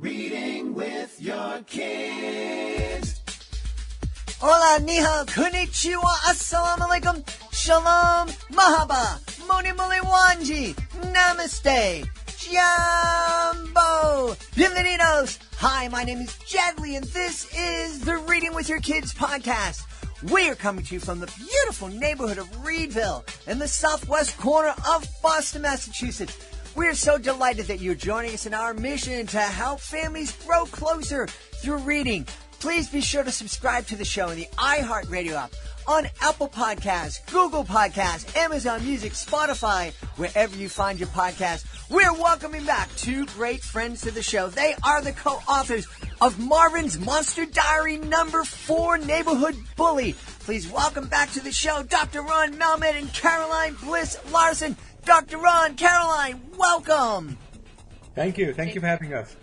Reading with your kids. Hola, ni hao, konnichiwa, assalamu alaikum, shalom, mahaba, moni moli wanji, namaste, jambo, bienvenidos. Hi, my name is Jadley, and this is the Reading with Your Kids podcast. We are coming to you from the beautiful neighborhood of Reedville in the southwest corner of Boston, Massachusetts. We're so delighted that you're joining us in our mission to help families grow closer through reading. Please be sure to subscribe to the show in the iHeartRadio app, on Apple Podcasts, Google Podcasts, Amazon Music, Spotify, wherever you find your podcast. We're welcoming back two great friends to the show. They are the co-authors of Marvin's Monster Diary number 4, Neighborhood Bully. Please welcome back to the show Dr. Raun Melmed and Caroline Bliss Larsen. Dr. Raun, Caroline, welcome. Thank you. Thank you for having us.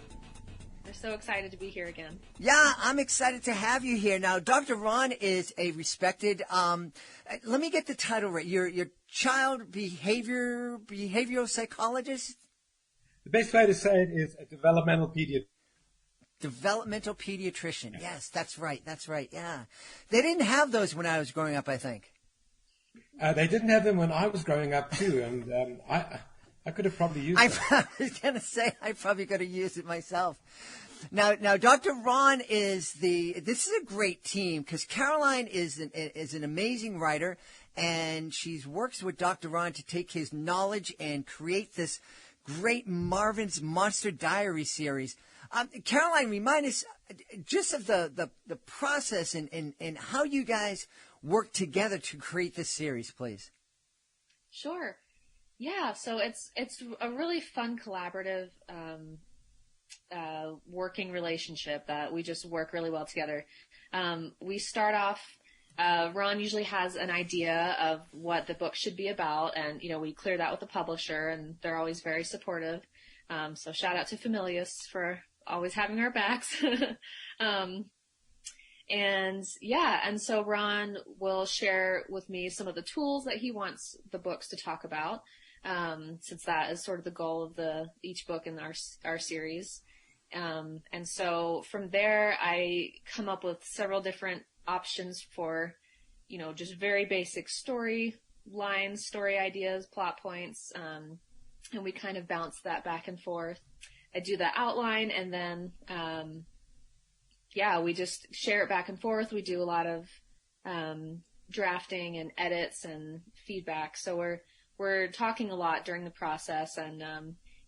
We're so excited to be here again. Yeah, I'm excited to have you here. Now, Dr. Raun is a respected, let me get the title right. You're child behavioral psychologist? The best way to say it is a developmental pediatrician. Developmental pediatrician. Yes, that's right. Yeah. They didn't have those when I was growing up, I think. They didn't have them when I was growing up too, and I could have probably used it. I was going to say I probably could have used it myself. Now, Dr. Raun this is a great team because Caroline is an amazing writer, and she works with Dr. Raun to take his knowledge and create this great Marvin's Monster Diary series. Caroline, remind us just of the process and how you guys work together to create this series, please. Sure. Yeah, so it's a really fun collaborative working relationship that we just work really well together. We start off, Raun usually has an idea of what the book should be about, and we clear that with the publisher, and they're always very supportive. So shout out to Familius for always having our backs. And so Raun will share with me some of the tools that he wants the books to talk about, since that is sort of the goal of each book in our series. And so from there, I come up with several different options for, just very basic story lines, story ideas, plot points, and we kind of bounce that back and forth. I do the outline, and then we just share it back and forth. We do a lot of drafting and edits and feedback. So we're talking a lot during the process and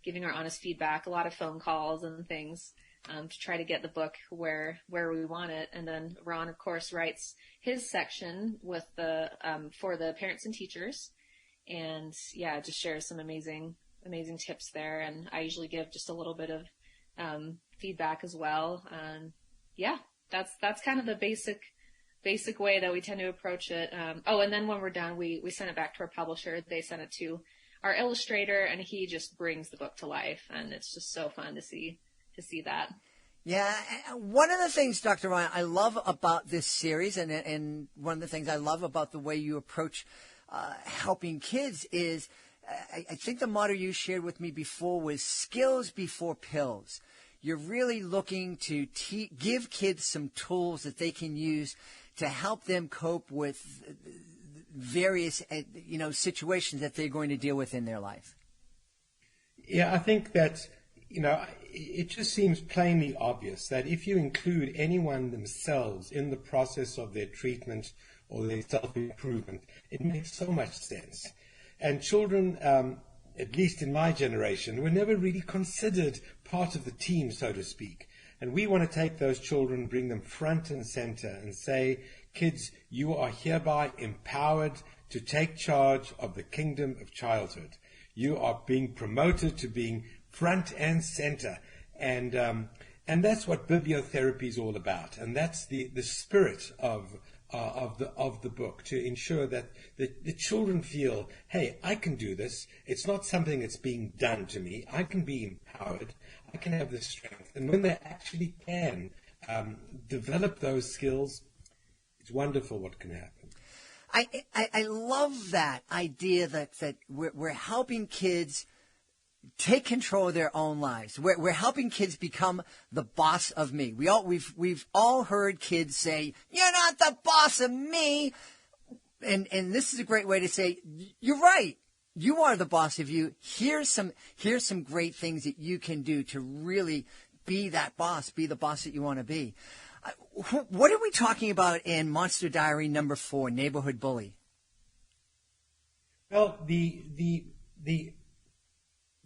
giving our honest feedback, a lot of phone calls and things to try to get the book where we want it. And then Raun, of course, writes his section with for the parents and teachers, and just shares some amazing tips there. And I usually give just a little bit of feedback as well. That's kind of the basic way that we tend to approach it. And then when we're done, we send it back to our publisher. They send it to our illustrator, and he just brings the book to life. And it's just so fun to see that. Yeah. One of the things, Dr. Raun, I love about this series, and one of the things I love about the way you approach helping kids is, I think the motto you shared with me before was skills before pills. You're really looking to give kids some tools that they can use to help them cope with various, situations that they're going to deal with in their life. Yeah, I think that, it just seems plainly obvious that if you include anyone themselves in the process of their treatment or their self-improvement, it makes so much sense. And children, at least in my generation, were never really considered part of the team, so to speak. And we want to take those children, bring them front and center, and say, kids, you are hereby empowered to take charge of the kingdom of childhood. You are being promoted to being front and center. And that's what bibliotherapy is all about. And that's the spirit of the book, to ensure that the children feel, hey, I can do this. It's not something that's being done to me. I can be empowered. I can have the strength. And when they actually can develop those skills, it's wonderful what can happen. I love that idea that we're helping kids take control of their own lives. We're helping kids become the boss of me. We've all heard kids say, "You're not the boss of me," and this is a great way to say, "You're right. You are the boss of you. Here's some great things that you can do to really be that boss, be the boss that you want to be." What are we talking about in Monster Diary number 4, Neighborhood Bully? Well, the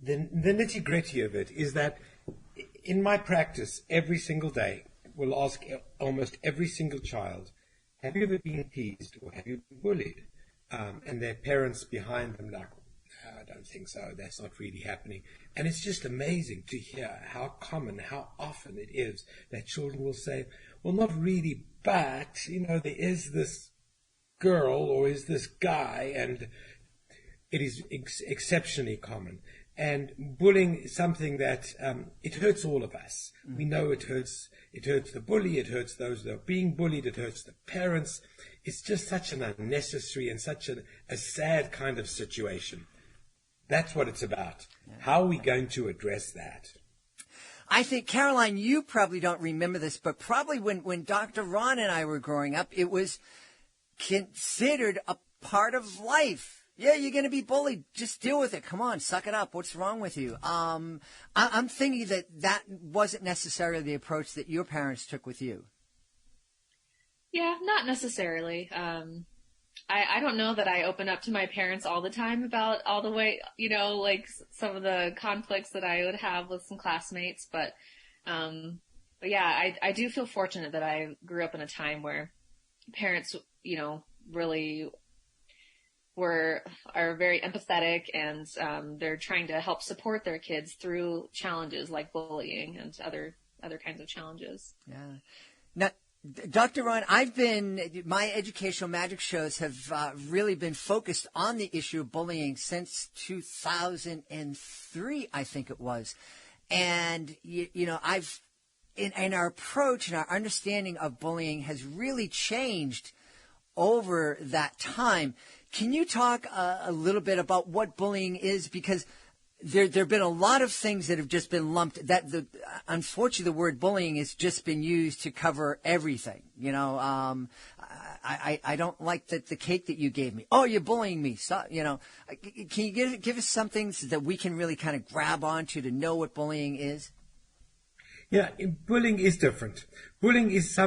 nitty-gritty of it is that in my practice, every single day, we'll ask almost every single child, "Have you ever been teased or have you been bullied?" And their parents behind them like, "No, I don't think so. That's not really happening." And it's just amazing to hear how common, how often it is that children will say, "Well, not really, but, there is this girl or is this guy," and it is exceptionally common. And bullying is something that it hurts all of us. We know it hurts the bully, it hurts those that are being bullied, it hurts the parents. It's just such an unnecessary and such a sad kind of situation. That's what it's about. How are we going to address that? I think, Caroline, you probably don't remember this, but probably when Dr. Raun and I were growing up, it was considered a part of life. Yeah, you're going to be bullied. Just deal with it. Come on, suck it up. What's wrong with you? I'm thinking that wasn't necessarily the approach that your parents took with you. Yeah, not necessarily. I don't know that I open up to my parents all the time about all the way, like some of the conflicts that I would have with some classmates. But yeah, I do feel fortunate that I grew up in a time where parents, really are very empathetic, and they're trying to help support their kids through challenges like bullying and other kinds of challenges. Yeah. Now, Dr. Raun, my educational magic shows have really been focused on the issue of bullying since 2003, I think it was. And, in our approach and our understanding of bullying has really changed over that time. Can you talk a little bit about what bullying is? Because there have been a lot of things that have just been lumped. Unfortunately, the word bullying has just been used to cover everything. I don't like the cake that you gave me. Oh, you're bullying me. So, can you give us some things that we can really kind of grab onto to know what bullying is? Yeah, bullying is different. Bullying is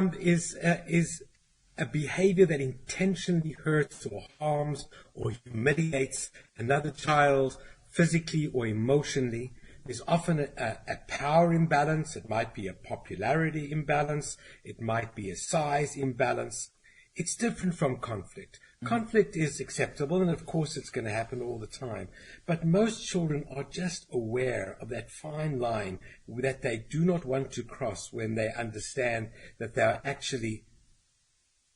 a behavior that intentionally hurts or harms or humiliates another child physically or emotionally. There's often a power imbalance. It might be a popularity imbalance. It might be a size imbalance. It's different from conflict. Conflict is acceptable, and of course it's going to happen all the time. But most children are just aware of that fine line that they do not want to cross when they understand that they are actually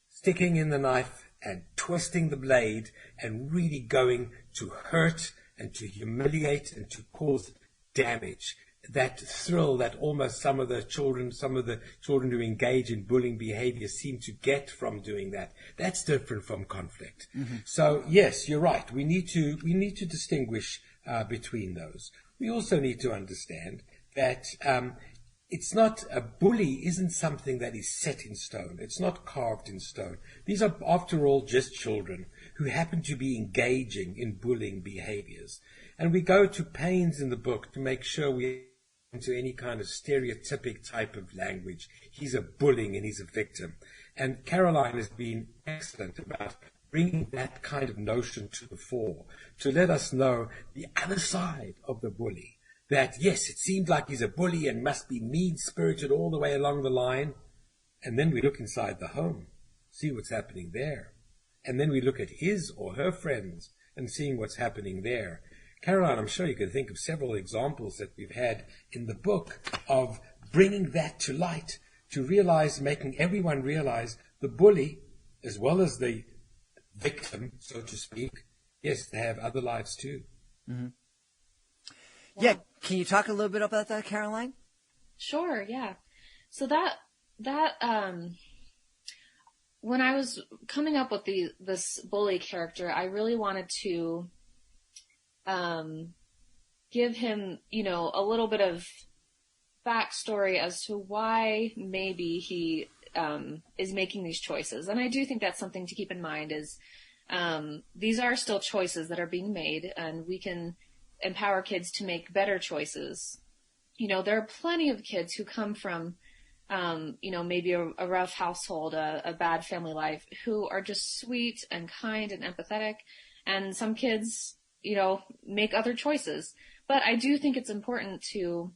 sticking in the knife and twisting the blade and really going to hurt and to humiliate and to cause damage. That thrill that almost some of the children who engage in bullying behavior seem to get from doing that. That's different from conflict. Mm-hmm. So yes, you're right. We need to distinguish between those. We also need to understand that it's not a bully isn't something that is set in stone. It's not carved in stone. These are, after all, just children who happen to be engaging in bullying behaviors. And we go to pains in the book to make sure we into any kind of stereotypic type of language. He's a bullying and he's a victim. And Caroline has been excellent about bringing that kind of notion to the fore, to let us know the other side of the bully. That, yes, it seems like he's a bully and must be mean-spirited all the way along the line. And then we look inside the home, see what's happening there. And then we look at his or her friends and seeing what's happening there. Caroline, I'm sure you can think of several examples that we've had in the book of bringing that to light, to realize, making everyone realize the bully, as well as the victim, so to speak, yes, they have other lives too. Mm-hmm. Yeah, can you talk a little bit about that, Caroline? Sure, yeah. So that when I was coming up with this bully character, I really wanted to give him, a little bit of backstory as to why maybe he is making these choices. And I do think that's something to keep in mind is these are still choices that are being made, and we can empower kids to make better choices. There are plenty of kids who come from, maybe a rough household, a bad family life, who are just sweet and kind and empathetic. And some kids, make other choices. But I do think it's important to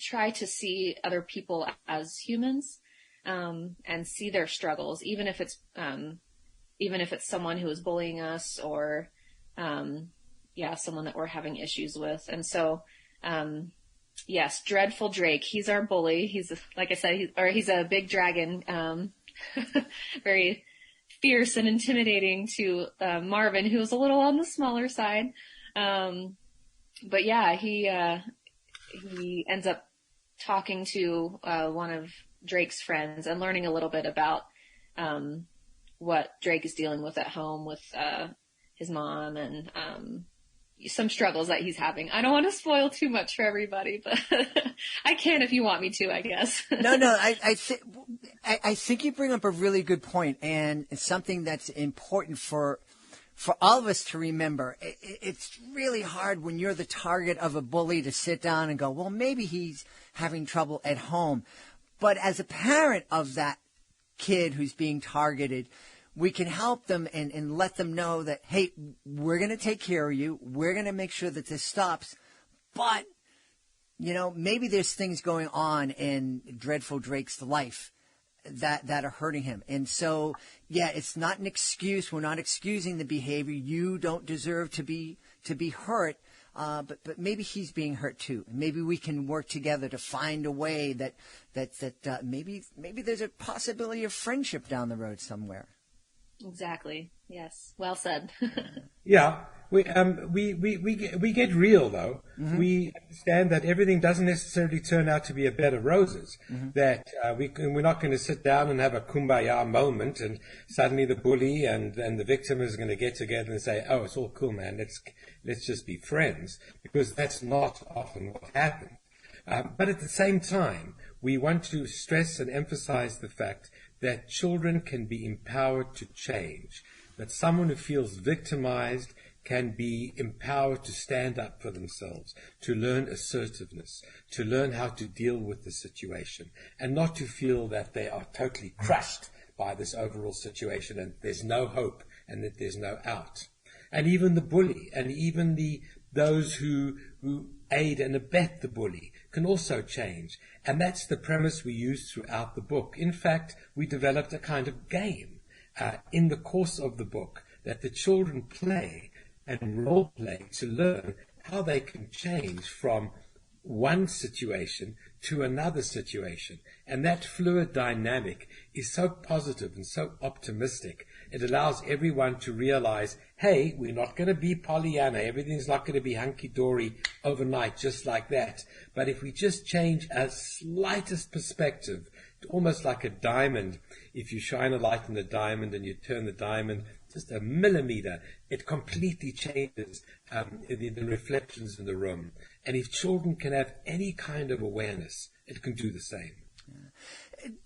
try to see other people as humans, and see their struggles, even if it's someone who is bullying us or, someone that we're having issues with. And so, yes, Dreadful Drake, he's our bully. He's, like I said, he's a big dragon, very fierce and intimidating to Marvin, who's a little on the smaller side. But yeah, he ends up talking to one of Drake's friends and learning a little bit about what Drake is dealing with at home with his mom and some struggles that he's having. I don't want to spoil too much for everybody, but I can if you want me to, I guess. No, I think you bring up a really good point, and it's something that's important for all of us to remember. It's really hard when you're the target of a bully to sit down and go, well, maybe he's having trouble at home. But as a parent of that kid who's being targeted, we can help them and let them know that, hey, we're going to take care of you. We're going to make sure that this stops. But, maybe there's things going on in Dreadful Drake's life that are hurting him. And so, yeah, it's not an excuse. We're not excusing the behavior. You don't deserve to be hurt. But maybe he's being hurt too. Maybe we can work together to find a way that maybe there's a possibility of friendship down the road somewhere. Exactly. Yes. Well said. Yeah. We get real though. Mm-hmm. We understand that everything doesn't necessarily turn out to be a bed of roses. Mm-hmm. That we're not going to sit down and have a kumbaya moment, and suddenly the bully and the victim is going to get together and say, "Oh, it's all cool, man. Let's just be friends," because that's not often what happens. But at the same time, we want to stress and emphasize the fact that children can be empowered to change. That someone who feels victimized can be empowered to stand up for themselves, to learn assertiveness, to learn how to deal with the situation, and not to feel that they are totally crushed by this overall situation and there's no hope and that there's no out. And even the bully and even those who aid and abet the bully can also change. And that's the premise we use throughout the book. In fact, we developed a kind of game in the course of the book that the children play and role play to learn how they can change from one situation to another situation. And that fluid dynamic is so positive and so optimistic. It allows everyone to realize, hey, we're not going to be Pollyanna. Everything's not going to be hunky-dory overnight just like that. But if we just change a slightest perspective, almost like a diamond, if you shine a light on the diamond and you turn the diamond just a millimeter, it completely changes the reflections in the room. And if children can have any kind of awareness, it can do the same.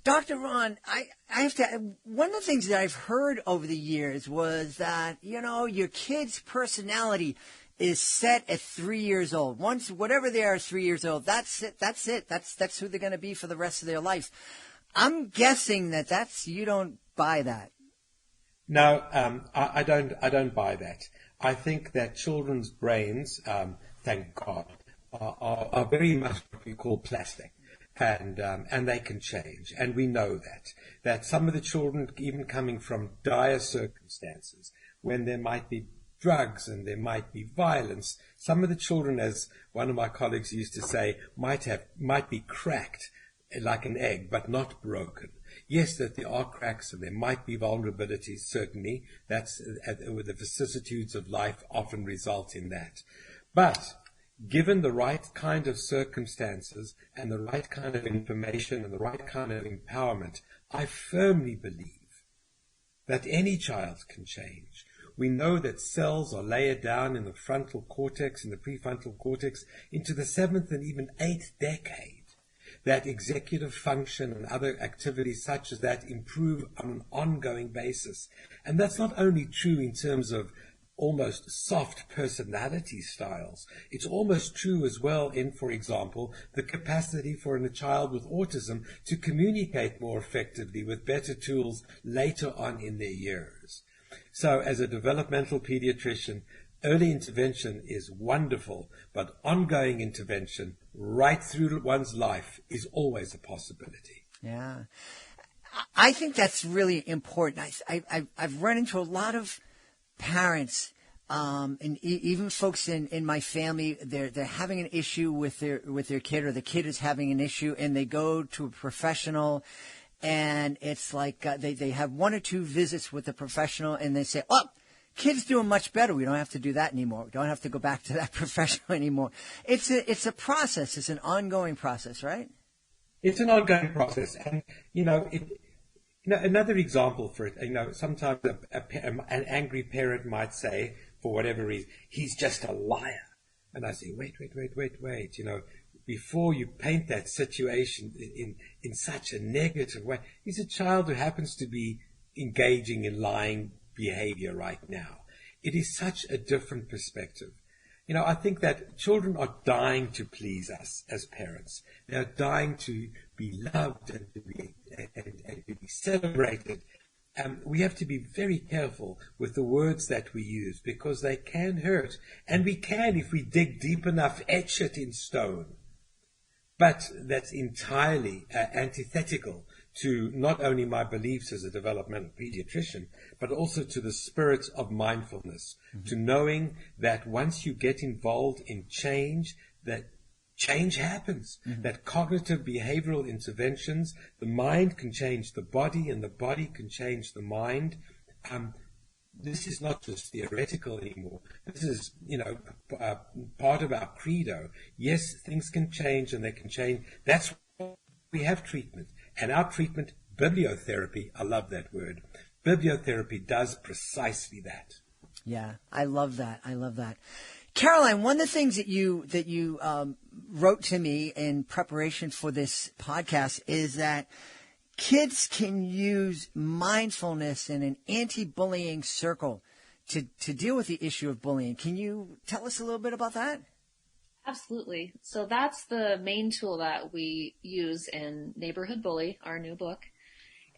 Dr. Raun, I have to, one of the things that I've heard over the years was that, your kid's personality is set at 3 years old. Once, whatever they are 3 years old, that's it. That's who they're going to be for the rest of their lives. I'm guessing you don't buy that. No, I don't buy that. I think that children's brains, thank God, are very much what we call plastic. And they can change. And we know that some of the children, even coming from dire circumstances, when there might be drugs and there might be violence, some of the children, as one of my colleagues used to say, might be cracked like an egg, but not broken. Yes, that there are cracks and there might be vulnerabilities, certainly. That's the vicissitudes of life often result in that. But given the right kind of circumstances and the right kind of information and the right kind of empowerment, I firmly believe that any child can change. we know that cells are layered down in the frontal cortex, in the prefrontal cortex, into the 7th and even 8th decade. That executive function and other activities such as that improve on an ongoing basis. And that's not only true in terms of almost soft personality styles. It's almost true as well in, for example, the capacity for a child with autism to communicate more effectively with better tools later on in their years. So as a developmental pediatrician, early intervention is wonderful, but ongoing intervention right through one's life is always a possibility. Yeah. I think that's really important. I've run into a lot of parents, and even folks in my family, they're having an issue with their kid, or the kid is having an issue, and they go to a professional, and it's like they have 1 or 2 visits with the professional, and they say, "Oh, kid's doing much better. We don't have to do that anymore. We don't have to go back to that professional anymore." It's a process. It's an ongoing process, right? It's an ongoing process, and another example for it. Sometimes an angry parent might say, for whatever reason, "He's just a liar," and I say, "Wait. Before you paint that situation in such a negative way, he's a child who happens to be engaging in lying behavior right now." It is such a different perspective. I think that children are dying to please us as parents. They are dying to be loved and to be celebrated. We have to be very careful with the words that we use, because they can hurt. And we can, if we dig deep enough, etch it in stone. But that's entirely antithetical to not only my beliefs as a developmental pediatrician, but also to the spirit of mindfulness, to knowing that once you get involved in change, that change happens, that cognitive behavioral interventions, the mind can change the body and the body can change the mind. This is not just theoretical anymore. This is, part of our credo. Yes, things can change and they can change. That's why we have treatment. And our treatment, bibliotherapy, I love that word. Bibliotherapy does precisely that. Yeah, I love that. Caroline, one of the things that you wrote to me in preparation for this podcast is that kids can use mindfulness in an anti-bullying circle to deal with the issue of bullying. Can you tell us a little bit about that? Absolutely. So that's the main tool that we use in Neighborhood Bully, our new book.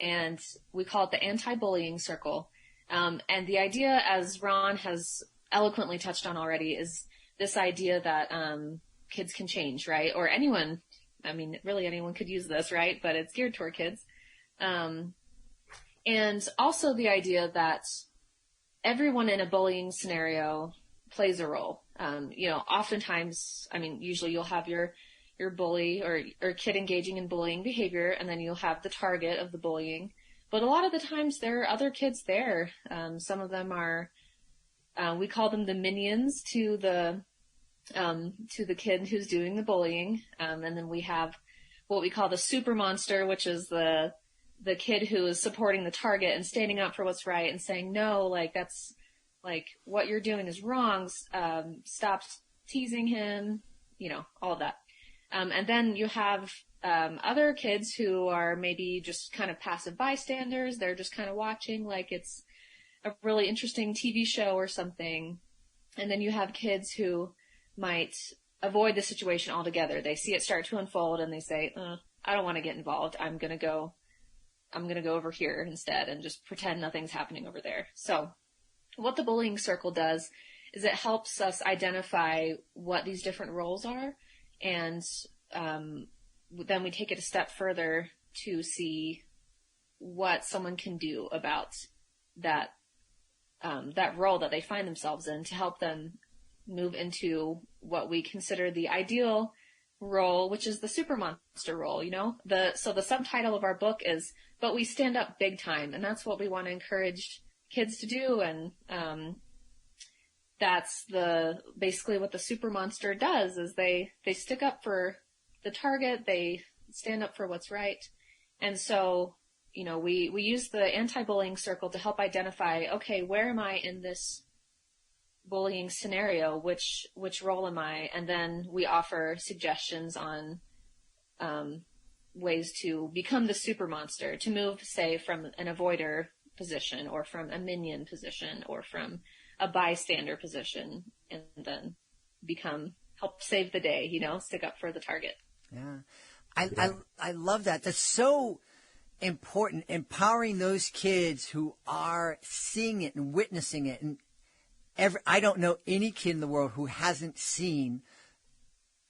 And we call it the Antibullying Circle. And the idea, as Ron has eloquently touched on already, is this idea that kids can change, right? Or anyone, really anyone could use this, right? But it's geared toward kids. And also the idea that everyone in a bullying scenario plays a role. Oftentimes, usually you'll have your bully or kid engaging in bullying behavior, and then you'll have the target of the bullying. But a lot of the times there are other kids there. Some of them are, we call them the minions to the kid who's doing the bullying. And then we have what we call the super monster, which is the kid who is supporting the target and standing up for what's right and saying, "No, that's what you're doing is wrong. Stop teasing him," all of that. And then you have other kids who are maybe just kind of passive bystanders. They're just kind of watching like it's a really interesting TV show or something. And then you have kids who might avoid the situation altogether. They see it start to unfold and they say, "I don't want to get involved. I'm going to go over here instead and just pretend nothing's happening over there." So what the bullying circle does is it helps us identify what these different roles are, and then we take it a step further to see what someone can do about that role that they find themselves in to help them move into what we consider the ideal role, which is the super monster role. So the subtitle of our book is "But We Stand Up Big Time," and that's what we want to encourage kids to do. And that's basically what the super monster does is they stick up for the target, they stand up for what's right. And so, we use the anti-bullying circle to help identify, okay, where am I in this bullying scenario? Which role am I? And then we offer suggestions on ways to become the super monster, to move, say, from an avoider position or from a minion position or from a bystander position, and then help save the day, stick up for the target. Yeah. I love that. That's so important, empowering those kids who are seeing it and witnessing it. And I don't know any kid in the world who hasn't seen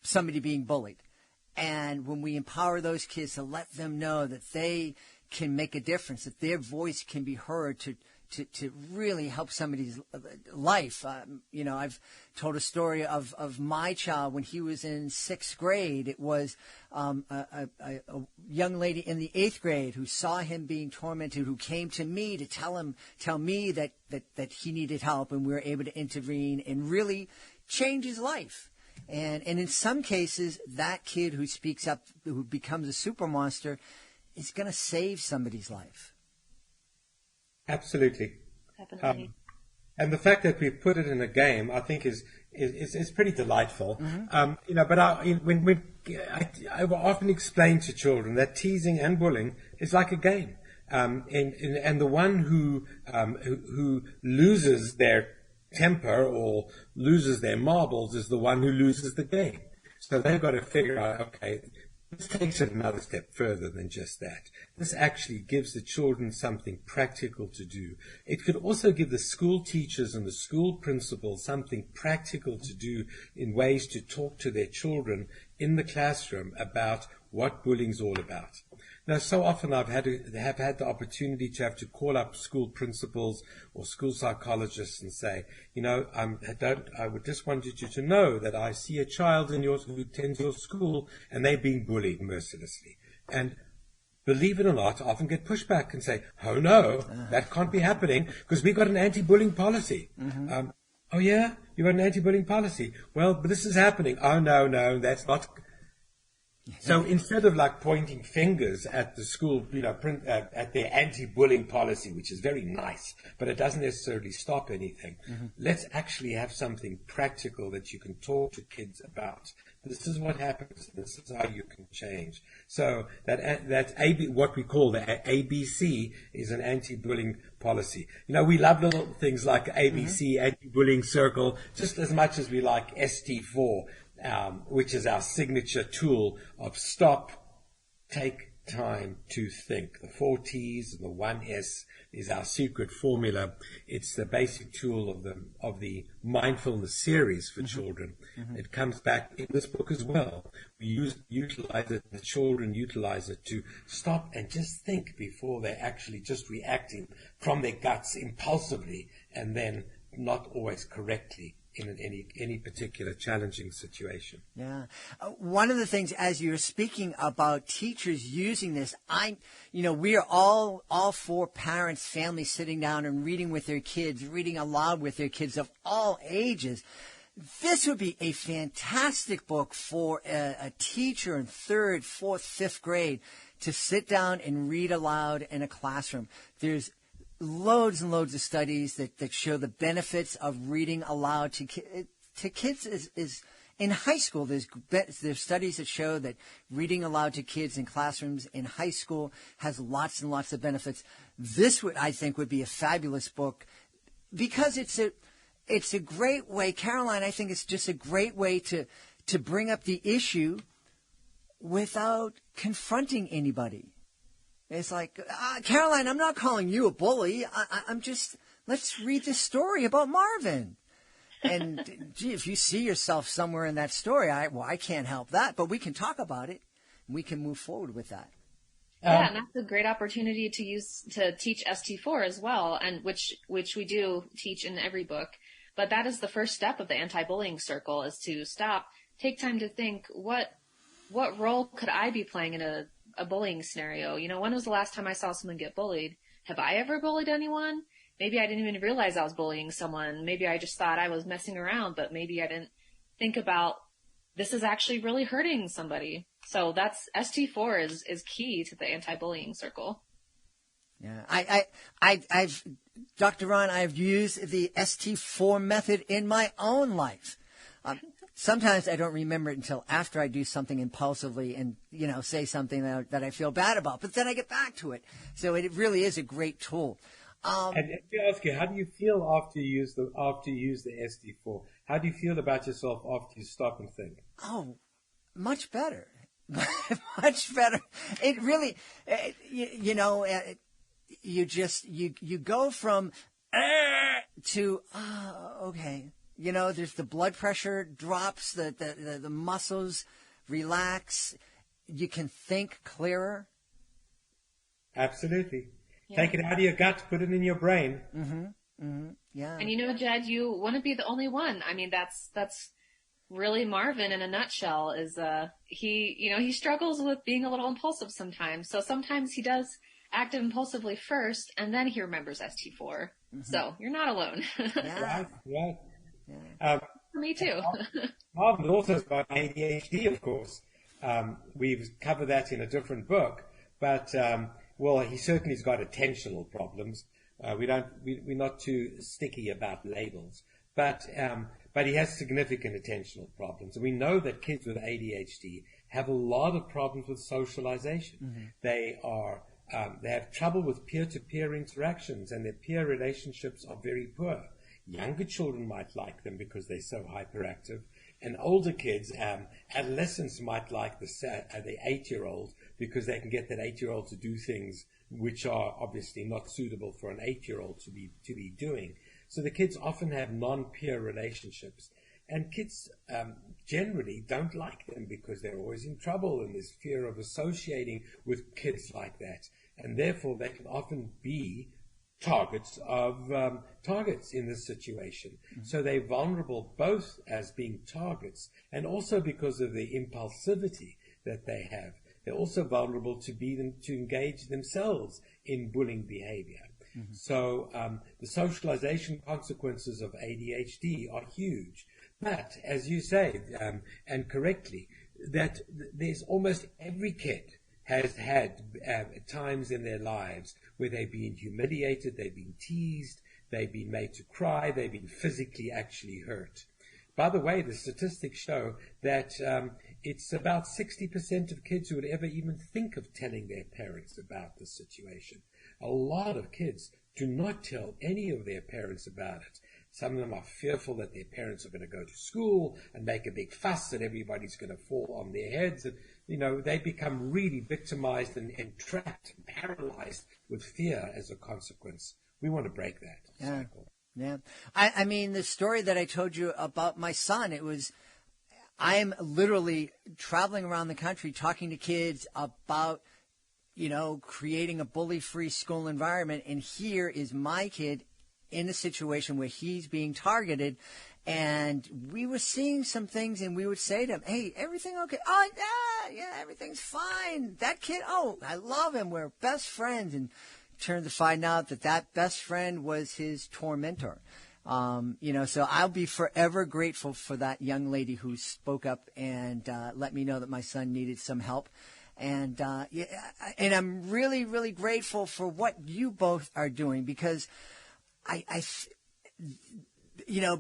somebody being bullied. And when we empower those kids to let them know that they can make a difference, that their voice can be heard to really help somebody's life. I've told a story of my child when he was in 6th grade. It was a young lady in the 8th grade who saw him being tormented, who came to me to tell me that he needed help, and we were able to intervene and really change his life. And in some cases, that kid who speaks up, who becomes a super monster, is going to save somebody's life. Absolutely. Definitely. And the fact that we put it in a game, I think, is pretty delightful. Mm-hmm. But I will often explain to children that teasing and bullying is like a game, and the one who loses their temper or loses their marbles is the one who loses the game. So they've got to figure out, okay, this takes it another step further than just that. This actually gives the children something practical to do. It could also give the school teachers and the school principals something practical to do in ways to talk to their children in the classroom about what bullying's all about. Now, so often I've had the opportunity to have to call up school principals or school psychologists and say, I would just wanted you to know that I see a child who attends your school and they're being bullied mercilessly. And believe it or not, I often get pushback and say, oh no, that can't be happening because we've got an anti-bullying policy. Mm-hmm. Oh yeah, you got an anti-bullying policy. Well, but this is happening. Oh no, that's not. So instead of pointing fingers at the school, at their anti-bullying policy, which is very nice, but it doesn't necessarily stop anything, let's actually have something practical that you can talk to kids about. This is what happens. This is how you can change. So what we call the ABC is an anti-bullying policy. We love little things like ABC, anti-bullying circle, just as much as we like ST4. Which is our signature tool of stop, take time to think. The 4 T's and the 1 S is our secret formula. It's the basic tool of the mindfulness series for children. It comes back in this book as well. We utilize it, the children utilize it to stop and just think before they're actually just reacting from their guts impulsively and then not always correctly in any particular challenging situation. Yeah. One of the things, as you're speaking about teachers using this, we are all for parents, families sitting down and reading with their kids, reading aloud with their kids of all ages. This would be a fantastic book for a teacher in 3rd, 4th, 5th grade to sit down and read aloud in a classroom. There's loads and loads of studies that show the benefits of reading aloud to kids is in high school. There's studies that show that reading aloud to kids in classrooms in high school has lots and lots of benefits. This I think would be a fabulous book because it's a great way, Caroline, I think it's just a great way to bring up the issue without confronting anybody. It's like, Caroline, I'm not calling you a bully. I'm just, let's read this story about Marvin. And, gee, if you see yourself somewhere in that story, I can't help that. But we can talk about it, and we can move forward with that. Yeah, and that's a great opportunity to teach ST4 as well, and which we do teach in every book. But that is the first step of the anti-bullying circle, is to stop, take time to think, what role could I be playing in a bullying scenario? When was the last time I saw someone get bullied? Have I ever bullied anyone? Maybe I didn't even realize I was bullying someone. Maybe I just thought I was messing around, but maybe I didn't think about this is actually really hurting somebody. So that's ST4 is key to the anti-bullying circle. Yeah. I've Dr. Raun, I've used the ST4 method in my own life. Sometimes I don't remember it until after I do something impulsively and, say something that I feel bad about, but then I get back to it. So it really is a great tool. And let me ask you, how do you feel after you use the ST4? How do you feel about yourself after you stop and think? Oh, much better. Much better. It really, you go from to okay. There's the blood pressure drops, the muscles relax. You can think clearer. Absolutely. Yeah. Take it out of your gut, put it in your brain. Yeah. And Jed, you wouldn't be the only one. I mean, that's really Marvin in a nutshell. Is he struggles with being a little impulsive sometimes. So sometimes he does act impulsively first, and then he remembers ST4. So you're not alone. Yeah. Right. Yeah. Me too. Marvin also has got ADHD, of course. We've covered that in a different book, but he certainly's got attentional problems. We're not too sticky about labels, but he has significant attentional problems. And we know that kids with ADHD have a lot of problems with socialization. They have trouble with peer-to-peer interactions, and their peer relationships are very poor. Younger children might like them because they're so hyperactive, and older kids, adolescents might like the 8-year-old because they can get that 8-year-old to do things which are obviously not suitable for an 8-year-old to be doing. So the kids often have non-peer relationships, and kids generally don't like them because they're always in trouble, and there's fear of associating with kids like that, and therefore they can often be targets in this situation. So they're vulnerable both as being targets and also because of the impulsivity that they have. They're also vulnerable to engage themselves in bullying behavior. So the socialization consequences of ADHD are huge. But as you say, and correctly, that there's almost every kid has had times in their lives where they've been humiliated, they've been teased, they've been made to cry, they've been physically actually hurt. By the way, the statistics show that it's about 60% of kids who would ever even think of telling their parents about the situation. A lot of kids do not tell any of their parents about it. Some of them are fearful that their parents are going to go to school and make a big fuss and everybody's going to fall on their heads. And, they become really victimized and trapped and paralyzed with fear as a consequence. We want to break that cycle. Yeah. I mean, the story that I told you about my son, I'm literally traveling around the country talking to kids about, creating a bully-free school environment. And here is my kid in a situation where he's being targeted. And we were seeing some things, and we would say to him, hey, everything okay? Oh, yeah, everything's fine. That kid, I love him. We're best friends. And turned to find out that best friend was his tormentor. So I'll be forever grateful for that young lady who spoke up and let me know that my son needed some help. And I'm really, really grateful for what you both are doing, because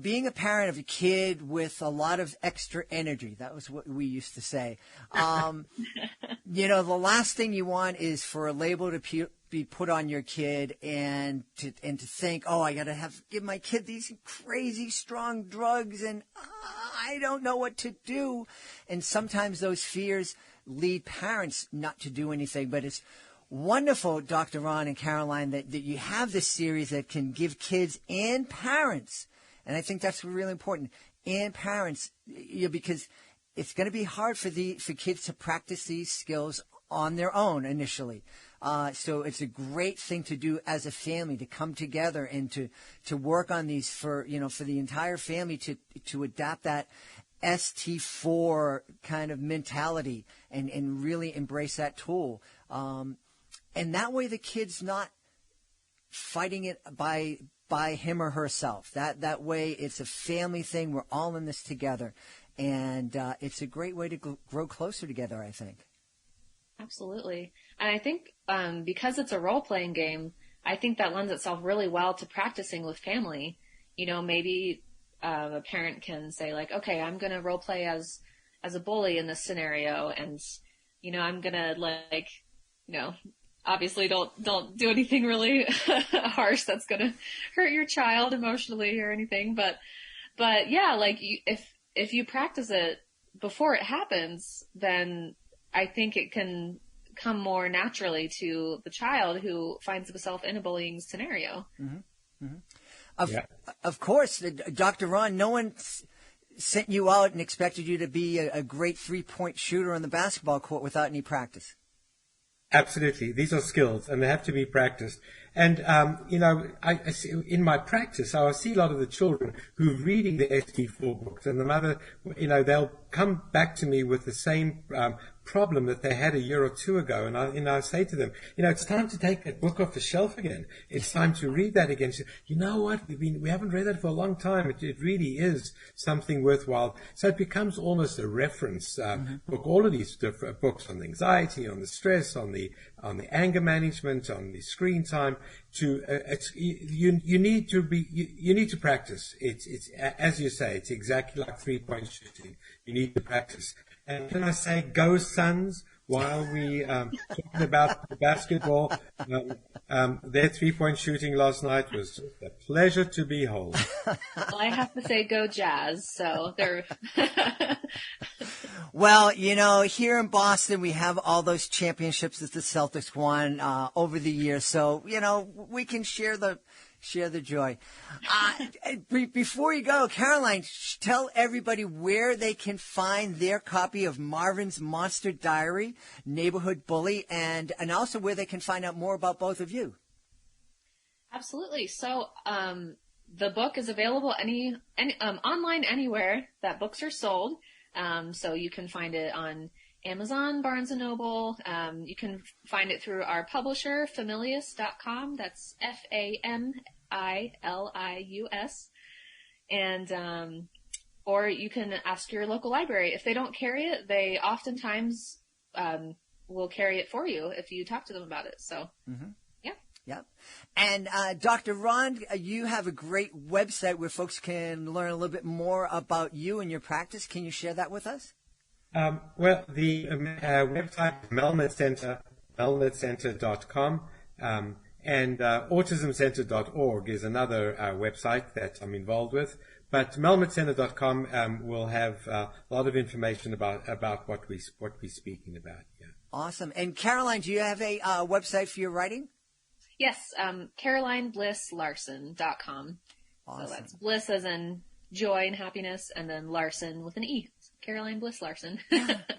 being a parent of a kid with a lot of extra energy, that was what we used to say. The last thing you want is for a label to be put on your kid and to think, I got to give my kid these crazy strong drugs and I don't know what to do. And sometimes those fears lead parents not to do anything. But it's wonderful, Dr. Raun and Caroline, that you have this series that can give kids and parents, and I think that's really important, and parents, because it's going to be hard for kids to practice these skills on their own initially. So it's a great thing to do as a family, to come together and to work on these for the entire family to adapt that ST4 kind of mentality and really embrace that tool. And that way the kid's not fighting it by him or herself. That way it's a family thing. We're all in this together. And it's a great way to grow closer together, I think. Absolutely. And I think because it's a role-playing game, I think that lends itself really well to practicing with family. Maybe a parent can say like, okay, I'm going to role-play as a bully in this scenario. And, I'm going to obviously don't do anything really harsh that's going to hurt your child emotionally or anything. But yeah, if you practice it before it happens, then I think it can come more naturally to the child who finds himself in a bullying scenario. Mm-hmm. Mm-hmm. Of course, Dr. Raun, no one sent you out and expected you to be a great 3-point shooter on the basketball court without any practice. Absolutely. These are skills, and they have to be practiced. And, I see, in my practice, I see a lot of the children who are reading the ST4 books, and the mother, they'll come back to me with the same problem that they had a year or two ago. And I say to them, it's time to take that book off the shelf again. It's time to read that again. So, you know what? We haven't read that for a long time. It really is something worthwhile. So it becomes almost a reference book. All of these different books on the anxiety, on the stress, on the anger management, on the screen time. You need to practice. It's as you say, it's exactly like 3-point shooting. You need to practice. And can I say, go Suns, while we talking about the basketball, their 3-point shooting last night was just a pleasure to behold. Well, I have to say, go Jazz. So they're. Well, here in Boston, we have all those championships that the Celtics won over the years. So, we can share the joy. Before you go, Caroline, tell everybody where they can find their copy of Marvin's Monster Diary, Neighborhood Bully, and also where they can find out more about both of you. Absolutely. So, the book is available online anywhere that books are sold. So you can find it on Amazon, Barnes & Noble. You can find it through our publisher, Familius.com. That's Familius. And, or you can ask your local library. If they don't carry it, they oftentimes, will carry it for you if you talk to them about it. So, yeah. Yep. And Dr. Raun, you have a great website where folks can learn a little bit more about you and your practice. Can you share that with us? Well, the website melmedcenter.com, and autismcenter.org is another website that I'm involved with. But melmedcenter.com will have a lot of information about what we're speaking about. Yeah. Awesome. And Caroline, do you have a website for your writing? Yes, CarolineBlissLarsen.com. Awesome. So that's bliss as in joy and happiness, and then Larsen with an E. Caroline Bliss Larsen.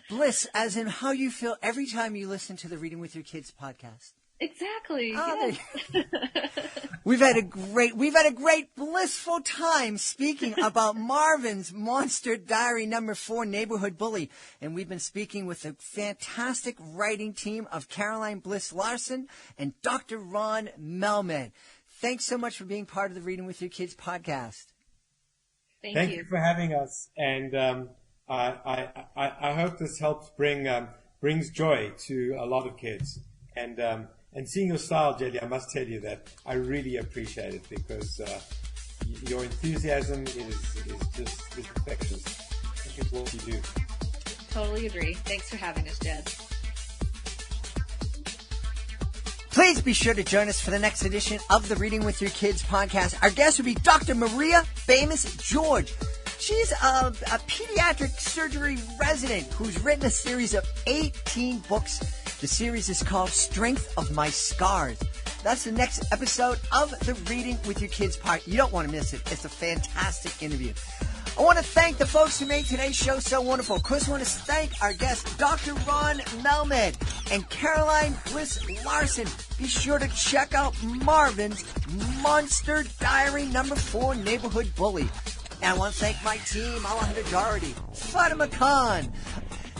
Bliss as in how you feel every time you listen to the Reading with Your Kids podcast. Exactly. Oh, yes. We've had a great blissful time speaking about Marvin's Monster Diary number 4, Neighborhood Bully. And we've been speaking with the fantastic writing team of Caroline Bliss Larsen and Dr. Raun Melmed. Thanks so much for being part of the Reading with Your Kids podcast. Thank you for having us. And I hope this helps brings joy to a lot of kids. And seeing your style, Jelly, I must tell you that I really appreciate it because your enthusiasm is infectious. Thank you for what you do. Totally agree. Thanks for having us, Jed. Please be sure to join us for the next edition of the Reading with Your Kids podcast. Our guest will be Dr. Maria Famous George. She's a pediatric surgery resident who's written a series of 18 books. The series is called Strength of My Scars. That's the next episode of the Reading with Your Kids podcast. You don't want to miss it. It's a fantastic interview. I want to thank the folks who made today's show so wonderful. Of course, I want to thank our guests, Dr. Raun Melmed and Caroline Bliss Larsen. Be sure to check out Marvin's Monster Diary number 4, Neighborhood Bully. And I want to thank my team, Alejandra Doherty, Fatima Khan,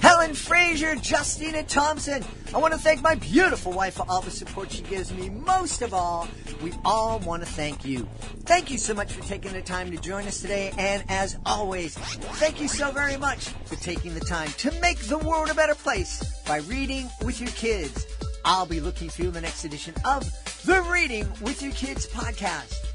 Helen Frazier, Justina Thompson. I want to thank my beautiful wife for all the support she gives me. Most of all, we all want to thank you. Thank you so much for taking the time to join us today. And as always, thank you so very much for taking the time to make the world a better place by reading with your kids. I'll be looking for you in the next edition of the Reading with Your Kids podcast.